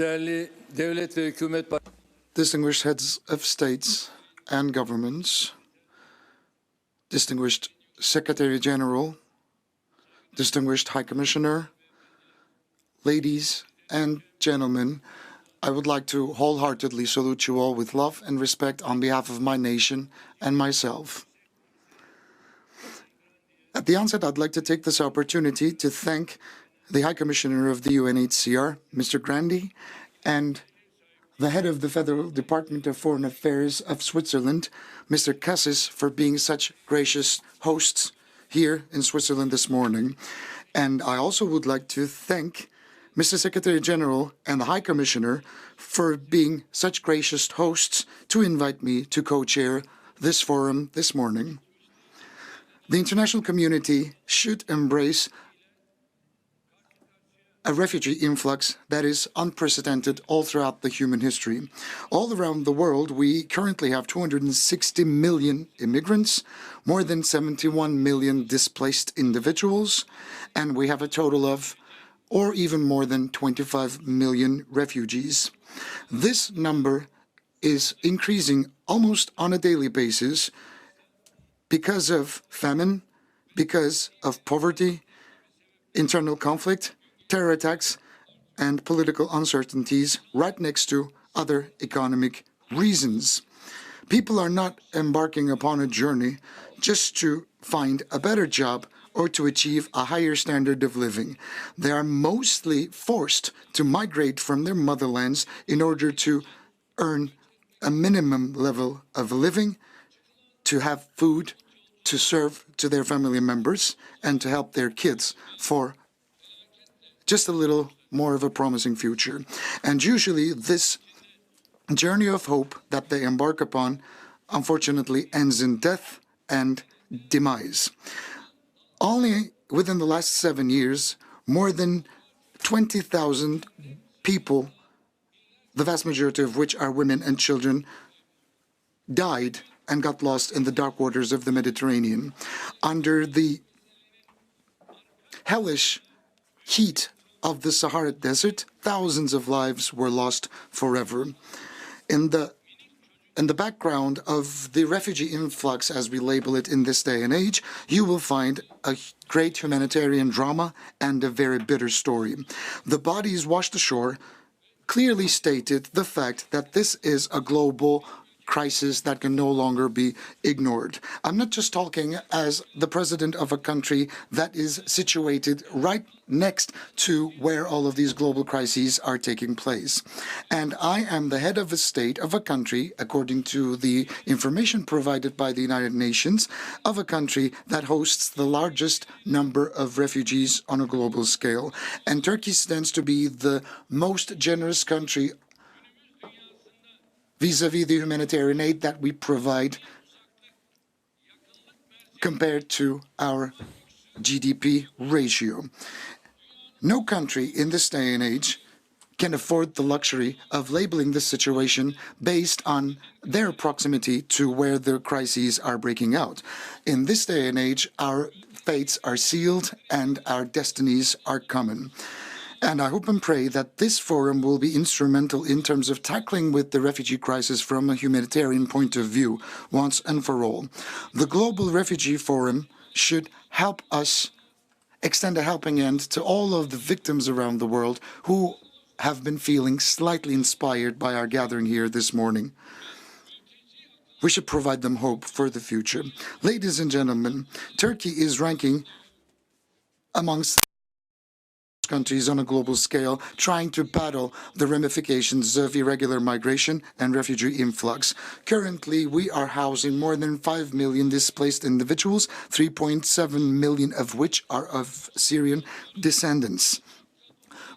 Değerli devlet ve hükümet Distinguished heads of states and governments, distinguished Secretary General, distinguished High Commissioner, ladies and gentlemen, I would like to wholeheartedly salute you all with love and respect on behalf of my nation and myself. At the onset, I'd like to take this opportunity to thank the High Commissioner of the UNHCR, Mr. Grandi, and the head of the Federal Department of Foreign Affairs of Switzerland, Mr. Cassis, for being such gracious hosts here in Switzerland this morning. And I also would like to thank Mr. Secretary General and the High Commissioner for being such gracious hosts to invite me to co-chair this forum this morning. The international community should embrace a refugee influx that is unprecedented all throughout the human history. All around the world, we currently have 260 million immigrants, more than 71 million displaced individuals, and we have a total of, or even more than 25 million refugees. This number is increasing almost on a daily basis because of famine, because of poverty, internal conflict, terror attacks, and political uncertainties right next to other economic reasons. People are not embarking upon a journey just to find a better job or to achieve a higher standard of living. They are mostly forced to migrate from their motherlands in order to earn a minimum level of living, to have food, to serve to their family members, and to help their kids for just a little more of a promising future. And usually this journey of hope that they embark upon, unfortunately, ends in death and demise. Only within the last 7 years, more than 20,000 people, the vast majority of which are women and children, died and got lost in the dark waters of the Mediterranean. Under the hellish heat of the Sahara Desert, thousands of lives were lost forever. In the background of the refugee influx, as we label it in this day and age, you will find a great humanitarian drama and a very bitter story. The bodies washed ashore clearly stated the fact that this is a global crisis that can no longer be ignored. I'm not just talking as the president of a country that is situated right next to where all of these global crises are taking place. And I am the head of a state of a country, according to the information provided by the United Nations, of a country that hosts the largest number of refugees on a global scale. And Turkey stands to be the most generous country vis-à-vis the humanitarian aid that we provide compared to our GDP ratio. No country in this day and age can afford the luxury of labeling the situation based on their proximity to where the crises are breaking out. In this day and age, our fates are sealed and our destinies are common. And I hope and pray that this forum will be instrumental in terms of tackling with the refugee crisis from a humanitarian point of view, once and for all. The Global Refugee Forum should help us extend a helping hand to all of the victims around the world who have been feeling slightly inspired by our gathering here this morning. We should provide them hope for the future. Ladies and gentlemen, Turkey is ranking amongst countries on a global scale trying to battle the ramifications of irregular migration and refugee influx. Currently, we are housing more than 5 million displaced individuals, 3.7 million of which are of Syrian descendants.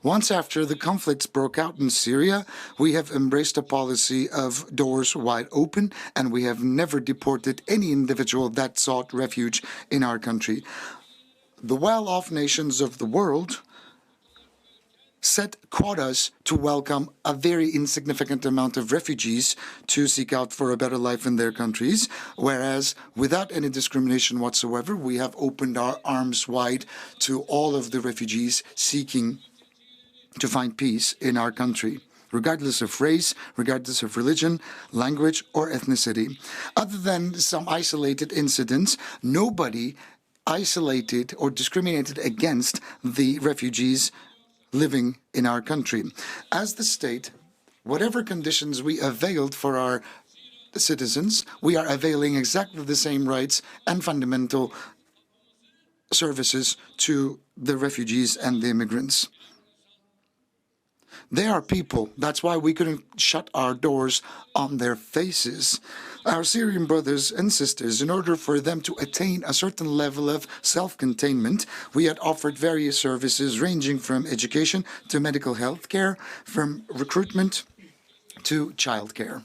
Once after the conflicts broke out in Syria, we have embraced a policy of doors wide open, and we have never deported any individual that sought refuge in our country. The well-off nations of the world set quotas to welcome a very insignificant amount of refugees to seek out for a better life in their countries, whereas without any discrimination whatsoever, we have opened our arms wide to all of the refugees seeking to find peace in our country. regardless of race, regardless of religion, language, or ethnicity. Other than some isolated incidents, nobody isolated or discriminated against the refugees living in our country. As the state, whatever conditions we availed for our citizens, we are availing exactly the same rights and fundamental services to the refugees and the immigrants. They are people. That's why we couldn't shut our doors on their faces. Our Syrian brothers and sisters, in order for them to attain a certain level of self-containment, we had offered various services ranging from education to medical health care, from recruitment to childcare.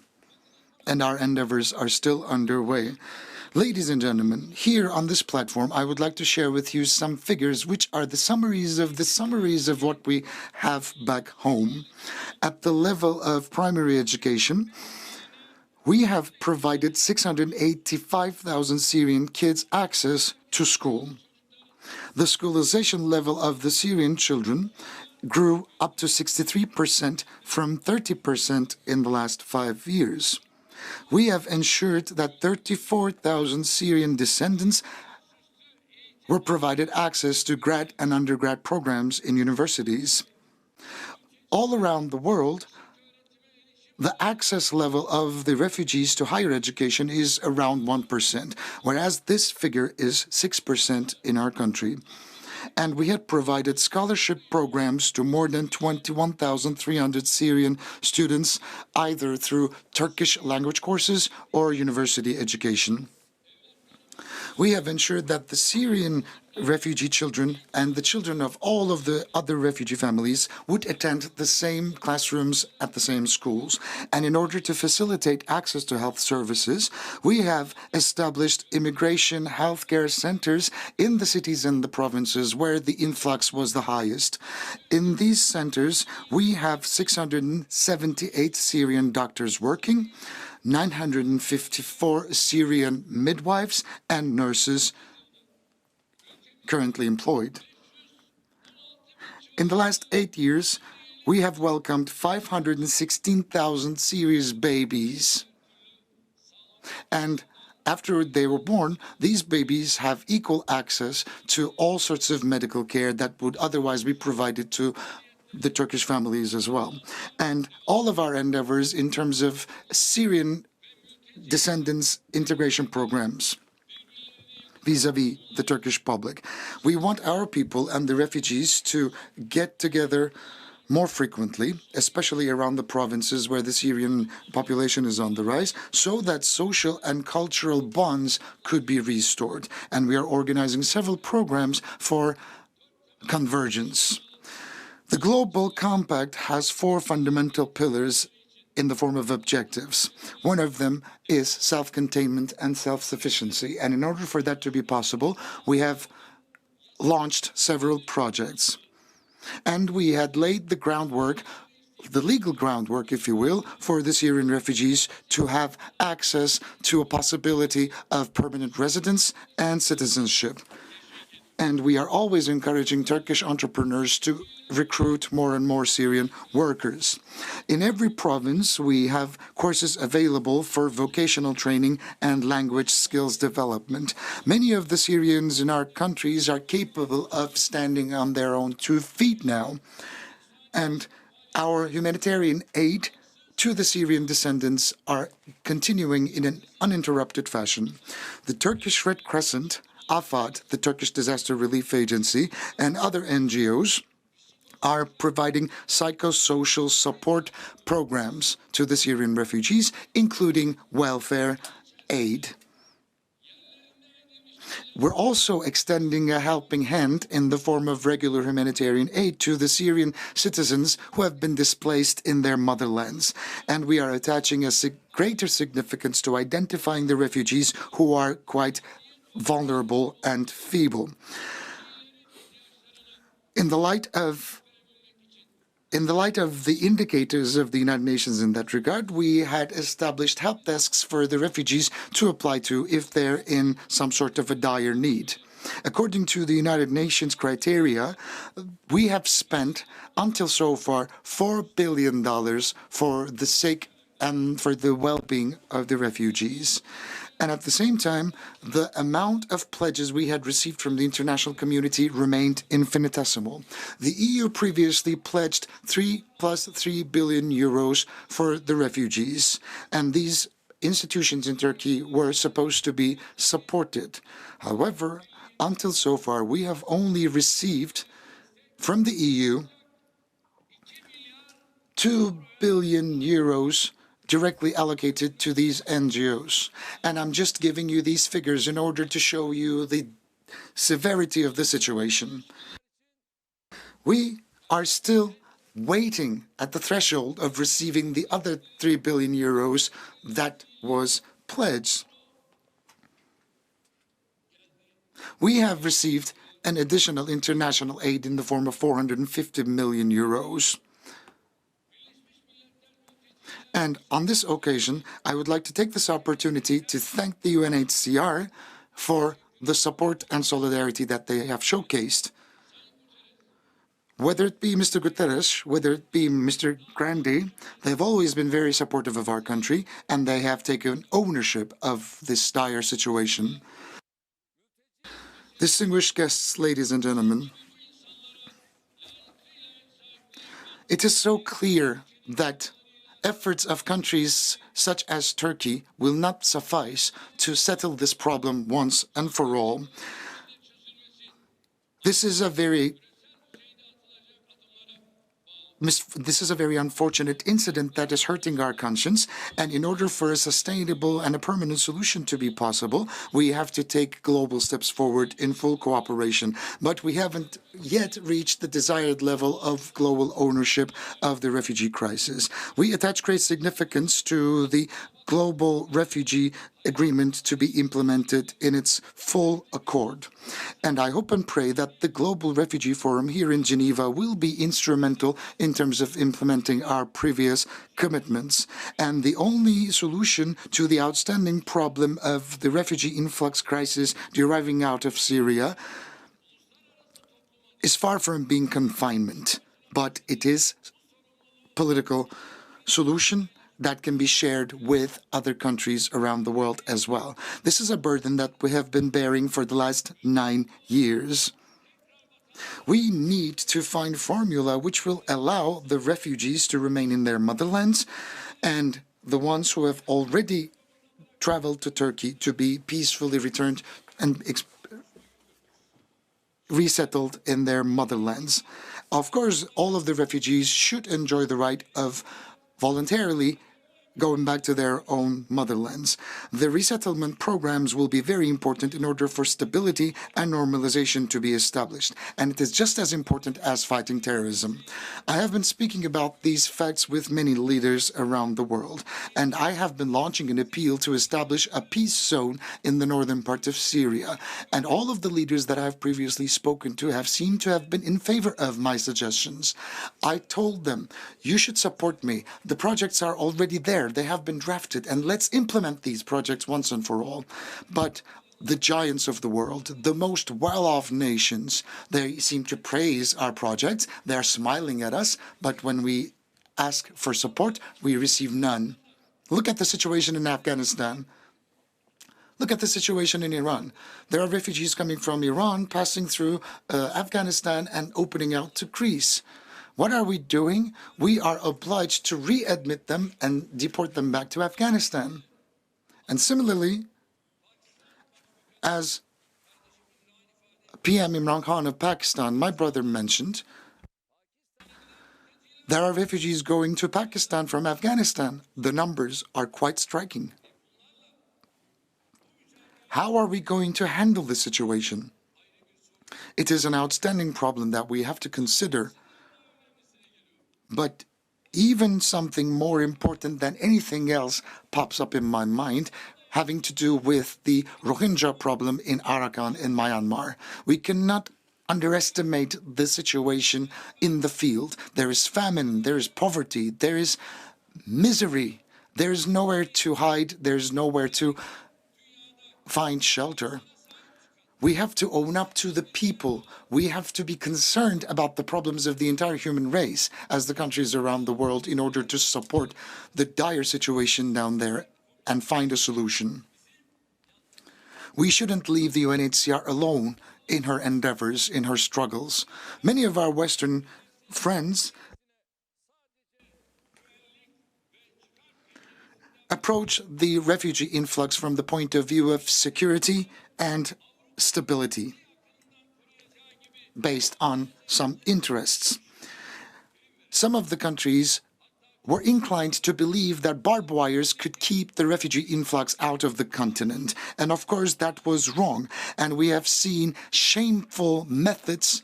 And our endeavors are still underway. Ladies and gentlemen, here on this platform, I would like to share with you some figures which are the summaries of what we have back home. At the level of primary education, we have provided 685,000 Syrian kids access to school. The scholarization level of the Syrian children grew up to 63% from 30% in the last 5 years. We have ensured that 34,000 Syrian descendants were provided access to grad and undergrad programs in universities. All around the world, the access level of the refugees to higher education is around 1%, whereas this figure is 6% in our country. And we had provided scholarship programs to more than 21,300 Syrian students, either through Turkish language courses or university education. We have ensured that the Syrian refugee children and the children of all of the other refugee families would attend the same classrooms at the same schools. And in order to facilitate access to health services, we have established immigration healthcare centers in the cities and the provinces where the influx was the highest. In these centers, we have 678 Syrian doctors working, 954 Syrian midwives and nurses currently employed. In the last 8 years, we have welcomed 516,000 Syrian babies. And after they were born, these babies have equal access to all sorts of medical care that would otherwise be provided to the Turkish families as well. And all of our endeavors in terms of Syrian descendants integration programs vis-à-vis the Turkish public. We want our people and the refugees to get together more frequently, especially around the provinces where the Syrian population is on the rise, so that social and cultural bonds could be restored. And we are organizing several programs for convergence. The Global Compact has 4 fundamental pillars in the form of objectives. One of them is self-containment and self-sufficiency. And in order for that to be possible, we have launched several projects. And we had laid the groundwork, the legal groundwork, if you will, for the Syrian refugees to have access to a possibility of permanent residence and citizenship. And we are always encouraging Turkish entrepreneurs to recruit more and more Syrian workers. In every province, we have courses available for vocational training and language skills development. Many of the Syrians in our countries are capable of standing on their own 2 feet now. And our humanitarian aid to the Syrian descendants are continuing in an uninterrupted fashion. The Turkish Red Crescent, AFAD, the Turkish Disaster Relief Agency, and other NGOs are providing psychosocial support programs to the Syrian refugees, including welfare aid. We're also extending a helping hand in the form of regular humanitarian aid to the Syrian citizens who have been displaced in their motherlands. And we are attaching a greater significance to identifying the refugees who are quite vulnerable and feeble. In the light of the indicators of the United Nations in that regard, we had established help desks for the refugees to apply to if they're in some sort of a dire need. According to the United Nations criteria, we have spent until so far $4 billion for the sake and for the well-being of the refugees. And at the same time, the amount of pledges we had received from the international community remained infinitesimal. The EU previously pledged 3 billion euros for the refugees, and these institutions in Turkey were supposed to be supported. However, until so far, we have only received from the EU 2 billion euros directly allocated to these NGOs. And I'm just giving you these figures in order to show you the severity of the situation. We are still waiting at the threshold of receiving the other 3 billion euros that was pledged. We have received an additional international aid in the form of 450 million euros. And on this occasion, I would like to take this opportunity to thank the UNHCR for the support and solidarity that they have showcased. Whether it be Mr. Guterres, whether it be Mr. Grandi, they have always been very supportive of our country, and they have taken ownership of this dire situation. Distinguished guests, ladies and gentlemen, it is so clear that efforts of countries such as Turkey will not suffice to settle this problem once and for all. This is a very unfortunate incident that is hurting our conscience, and in order for a sustainable and a permanent solution to be possible, we have to take global steps forward in full cooperation. But we haven't yet reached the desired level of global ownership of the refugee crisis. We attach great significance to the global refugee agreement to be implemented in its full accord. And I hope and pray that the Global Refugee Forum here in Geneva will be instrumental in terms of implementing our previous commitments. And the only solution to the outstanding problem of the refugee influx crisis deriving out of Syria is far from being confinement, but it is political solution that can be shared with other countries around the world as well. This is a burden that we have been bearing for the last 9 years. We need to find a formula which will allow the refugees to remain in their motherlands and the ones who have already traveled to Turkey to be peacefully returned and resettled in their motherlands. Of course, all of the refugees should enjoy the right of voluntarily going back to their own motherlands. The resettlement programs will be very important in order for stability and normalization to be established, and it is just as important as fighting terrorism. I have been speaking about these facts with many leaders around the world, and I have been launching an appeal to establish a peace zone in the northern part of Syria, and all of the leaders that I've previously spoken to have seemed to have been in favor of my suggestions. I told them, you should support me. The projects are already there. They have been drafted, and let's implement these projects once and for all. But the giants of the world, the most well-off nations, they seem to praise our projects. They're smiling at us, but when we ask for support, we receive none. Look at the situation in Afghanistan. Look at the situation in Iran. There are refugees coming from Iran, passing through Afghanistan and opening out to Greece. What are we doing? We are obliged to readmit them and deport them back to Afghanistan. And similarly, as PM Imran Khan of Pakistan, my brother, mentioned, there are refugees going to Pakistan from Afghanistan. The numbers are quite striking. How are we going to handle this situation? It is an outstanding problem that we have to consider. But even something more important than anything else pops up in my mind, having to do with the Rohingya problem in Arakan in Myanmar. We cannot underestimate the situation in the field. There is famine, there is poverty, there is misery. There is nowhere to hide, there is nowhere to find shelter. We have to own up to the people. We have to be concerned about the problems of the entire human race as the countries around the world in order to support the dire situation down there and find a solution. We shouldn't leave the UNHCR alone in her endeavors, in her struggles. Many of our Western friends approach the refugee influx from the point of view of security and stability based on some interests. Some of the countries were inclined to believe that barbed wires could keep the refugee influx out of the continent. And of course, that was wrong. And we have seen shameful methods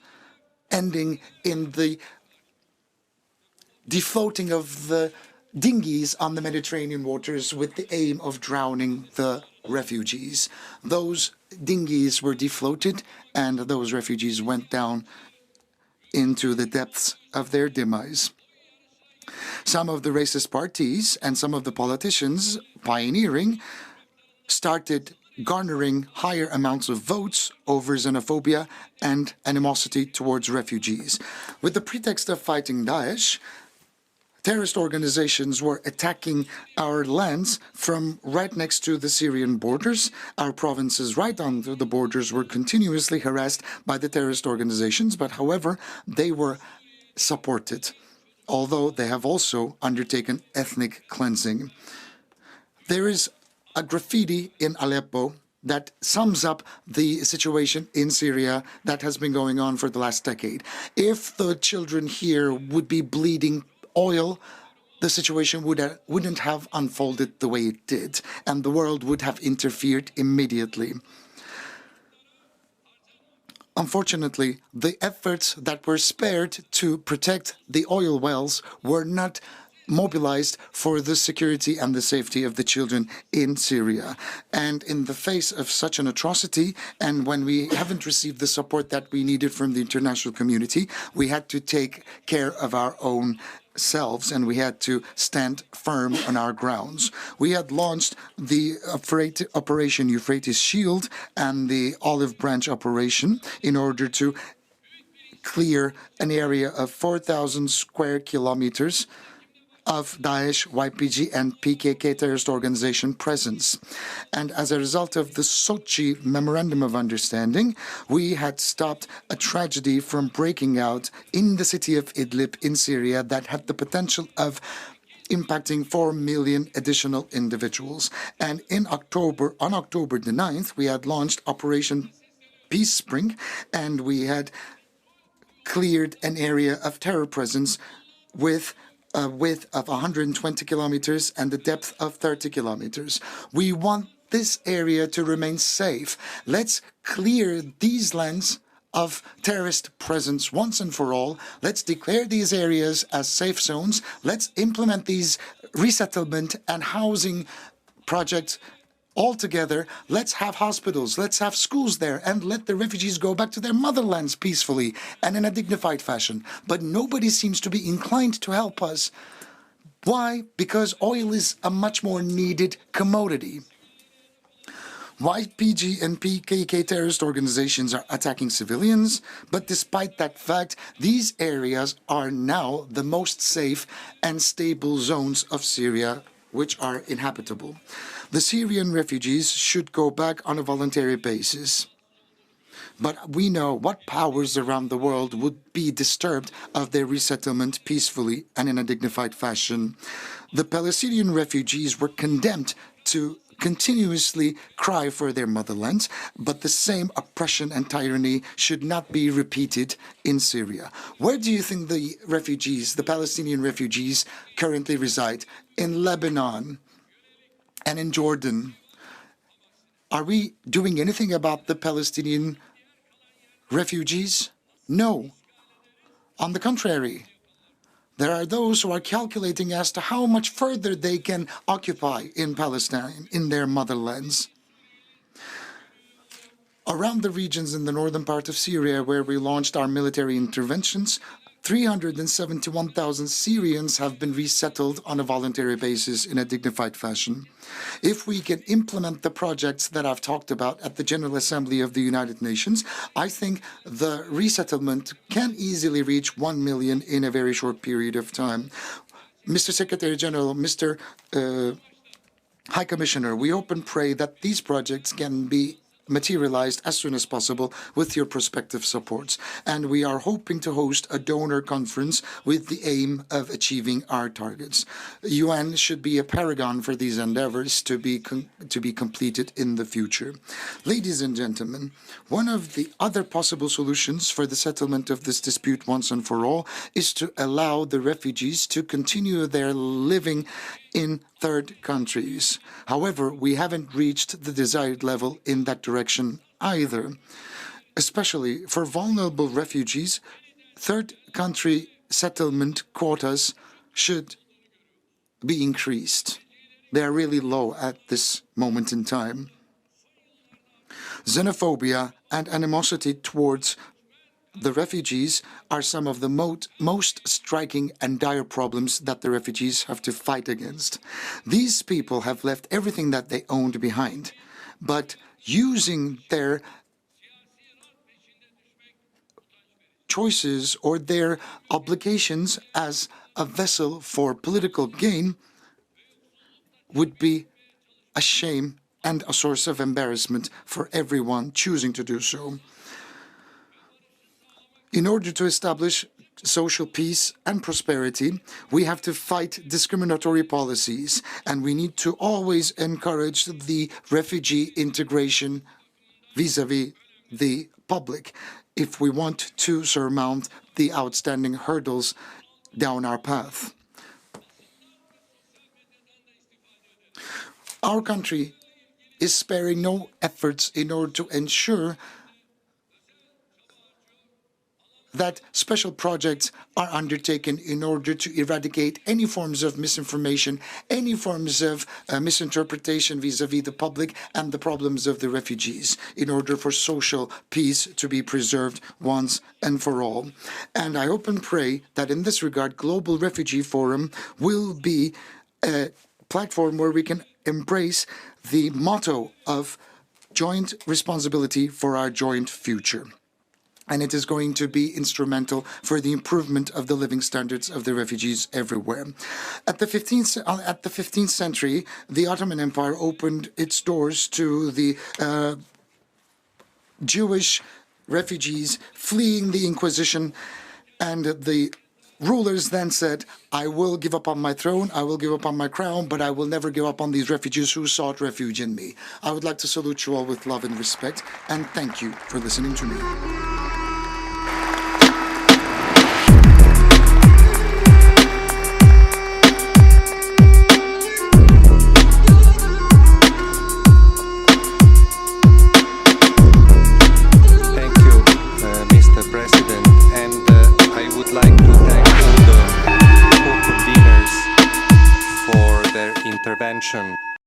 ending in the defloating of the dinghies on the Mediterranean waters with the aim of drowning the refugees. Those dinghies were defloated and those refugees went down into the depths of their demise. Some of the racist parties and some of the politicians pioneering started garnering higher amounts of votes over xenophobia and animosity towards refugees. With the pretext of fighting Daesh, terrorist organizations were attacking our lands from right next to the Syrian borders. Our provinces right on the borders were continuously harassed by the terrorist organizations, but however, they were supported, although they have also undertaken ethnic cleansing. There is a graffiti in Aleppo that sums up the situation in Syria that has been going on for the last decade. If the children here would be bleeding oil, the situation wouldn't have unfolded the way it did, and the world would have interfered immediately. Unfortunately, the efforts that were spared to protect the oil wells were not mobilized for the security and the safety of the children in Syria. And in the face of such an atrocity, and when we haven't received the support that we needed from the international community, we had to take care of our own selves and we had to stand firm on our grounds. We had launched the Operation Euphrates Shield and the Olive Branch Operation in order to clear an area of 4,000 square kilometers of Daesh, YPG, and PKK terrorist organization presence. And as a result of the Sochi Memorandum of Understanding, we had stopped a tragedy from breaking out in the city of Idlib in Syria that had the potential of impacting 4 million additional individuals. And on October the 9th, we had launched Operation Peace Spring, and we had cleared an area of terror presence with a width of 120 kilometers and a depth of 30 kilometers. We want this area to remain safe. Let's clear these lands of terrorist presence once and for all. Let's declare these areas as safe zones. Let's implement these resettlement and housing projects all together. Let's have hospitals, let's have schools there, and let the refugees go back to their motherlands peacefully and in a dignified fashion. But nobody seems to be inclined to help us. Why? Because oil is a much more needed commodity. YPG and PKK terrorist organizations are attacking civilians, but despite that fact, these areas are now the most safe and stable zones of Syria, which are inhabitable. The Syrian refugees should go back on a voluntary basis. But we know what powers around the world would be disturbed of their resettlement peacefully and in a dignified fashion. The Palestinian refugees were condemned to continuously cry for their motherlands, but the same oppression and tyranny should not be repeated in Syria. Where do you think the refugees, the Palestinian refugees, currently reside? In Lebanon and in Jordan. Are we doing anything about the Palestinian refugees? No. On the contrary, there are those who are calculating as to how much further they can occupy in Palestine, in their motherlands. Around the regions in the northern part of Syria where we launched our military interventions, 371,000 Syrians have been resettled on a voluntary basis in a dignified fashion. If we can implement the projects that I've talked about at the General Assembly of the United Nations, I think the resettlement can easily reach 1 million in a very short period of time. Mr. Secretary General, Mr. High Commissioner, we hope and pray that these projects can be materialized as soon as possible with your prospective supports. And we are hoping to host a donor conference with the aim of achieving our targets. UN should be a paragon for these endeavors to be completed in the future. Ladies and gentlemen, one of the other possible solutions for the settlement of this dispute once and for all is to allow the refugees to continue their living in third countries. However, we haven't reached the desired level in that direction either. Especially for vulnerable refugees, third country settlement quotas should be increased. They are really low at this moment in time. Xenophobia and animosity towards the refugees are some of the most striking and dire problems that the refugees have to fight against. These people have left everything that they owned behind, but using their choices or their obligations as a vessel for political gain would be a shame and a source of embarrassment for everyone choosing to do so. In order to establish social peace and prosperity, we have to fight discriminatory policies, and we need to always encourage the refugee integration vis-à-vis the public if we want to surmount the outstanding hurdles down our path. Our country is sparing no efforts in order to ensure that special projects are undertaken in order to eradicate any forms of misinformation, any forms of misinterpretation vis-à-vis the public and the problems of the refugees, in order for social peace to be preserved once and for all. And I hope and pray that in this regard, Global Refugee Forum will be a platform where we can embrace the motto of joint responsibility for our joint future. And it is going to be instrumental for the improvement of the living standards of the refugees everywhere. At the 15th century, the Ottoman Empire opened its doors to the Jewish refugees fleeing the Inquisition, and the rulers then said, I will give up on my throne, I will give up on my crown, but I will never give up on these refugees who sought refuge in me. I would like to salute you all with love and respect, and thank you for listening to me. Intervention.